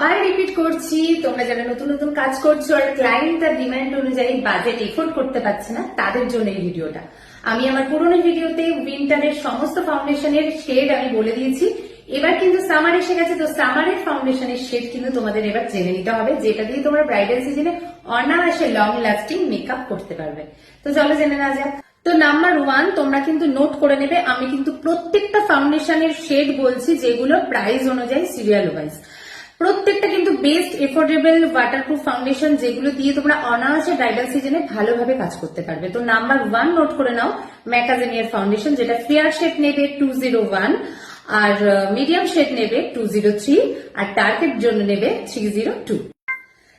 আর repeat করছি, তোমরা যারা নতুন নতুন কাজ করছো আর ক্লায়েন্ট তার ডিমান্ড অনুযায়ী বাজেট এফোর্ড করতে পারছে না, তাদের জন্য এই ভিডিওটা। আমি আমার পুরোনো ভিডিওতে উইন্টারের সমস্ত ফাউন্ডেশনের শেড আমি বলে দিয়েছি। এবার কিন্তু সামার এসে গেছে, তো সামারের ফাউন্ডেশনের শেড কিন্তু তোমাদের এবার জেনে নিতে হবে, যেটা দিয়ে তোমরা ব্রাইডাল সিজনে অনায়াসে লং লাস্টিং মেকআপ করতে পারবে। তো চলো জেনে নেওয়া যাক। তো নাম্বার 1, তোমরা কিন্তু নোট করে নেবে, আমি কিন্তু প্রত্যেকটা ফাউন্ডেশনের শেড বলছি যেগুলো প্রাইস অনুযায়ী সিরিয়াল ওয়াইজ। প্রত্যেকটা কিন্তু বেস্ট এফোর্ডেবল ওয়াটারপ্রুফ ফাউন্ডেশন, যেগুলো দিয়ে তোমরা অনায়াসে ব্রাইডাল সিজনে ভালোভাবে কাজ করতে পারবে। তো নাম্বার 1 নোট করে নাও, ম্যাকাডেমিয়ার ফাউন্ডেশন, যেটা ফেয়ার শেড নেবে 201, আর মিডিয়াম শেড নেবে 203, আর ডার্কের জন্য নেবে 302।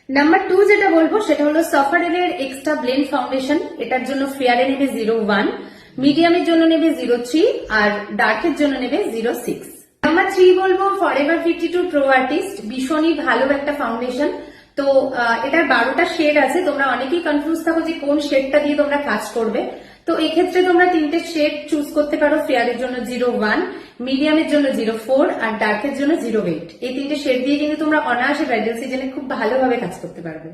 নাম্বার 2 যেটা বলবো সেটা হলো সফারেলের এক্সট্রা ব্লেন্ড ফাউন্ডেশন, এটার জন্য ফেয়ারে নেবে 01, মিডিয়ামের জন্য নেবে 03, আর ডার্কের জন্য নেবে 06। নাম্বার 3 বলবো ফরএভার 52 প্রো আর্টিস্ট, ভীষণই ভালো একটা ফাউন্ডেশন। তো এটার 12টা শেড আছে, তোমরা অনেকেই কনফিউজ থাকো যে কোন শেডটা দিয়ে তোমরা কাজ করবে। তো এক্ষেত্রে তোমরা 3টে শেড চুজ করতে পারো, ফেয়ারের জন্য 01, মিডিয়ামের জন্য 04, আর ডার্কের জন্য 08। এই 3টে শেড দিয়ে কিন্তু তোমরা অনায়াসে ব্রাইডাল সিজনে খুব ভালোভাবে কাজ করতে পারবে।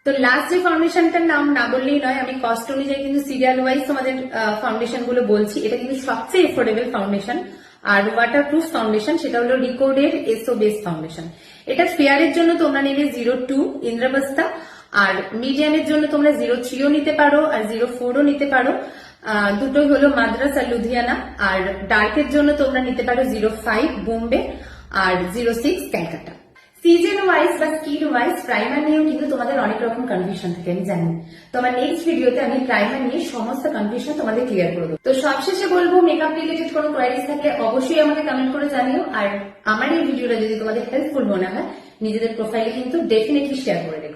তো লাস্ট যে ফাউন্ডেশনটার নাম না বললেই নয়, আমি কস্ট অনুযায়ী কিন্তু সিরিয়াল ওয়াইজ তোমাদের ফাউন্ডেশন গুলো বলছি। এটা কিন্তু সবচেয়ে এফোর্ডেবল ফাউন্ডেশন আর ওয়াটারপ্রুফ ফাউন্ডেশন, সেটা হলো রিকোডের এসও বেস ফাউন্ডেশন। এটা ফেয়ারের জন্য তোমরা নেবে 02 ইন্দ্রবস্তা, আর মিডিয়ামের জন্য তোমরা 03ও নিতে পারো আর 04ও নিতে পারো, দুটোই হলো মাদ্রাস আর লুধিয়ানা। আর ডার্কের জন্য তোমরা নিতে পারো 05 বোম্বে আর 06 ক্যালকাটা। সিজন ওয়াইজ বা স্কিন ওয়াইজ প্রাইমার নিয়েও কিন্তু তোমাদের অনেক রকম কনফিউশন থাকে, আমি জানি। তো আমার নেক্সট ভিডিওতে আমি প্রাইমার নিয়ে সমস্ত কনফিউশন তোমাদের ক্লিয়ার করে দেবো। তো সবশেষে বলবো, মেকআপ রিলেটেড কোনো কোয়ারিজ থাকলে অবশ্যই আমাকে কমেন্ট করে জানিও। আর আমার এই ভিডিওটা যদি তোমাদের হেল্পফুল মনে হয়, নিজেদের প্রোফাইলে কিন্তু ডেফিনেটলি শেয়ার করে দেবে।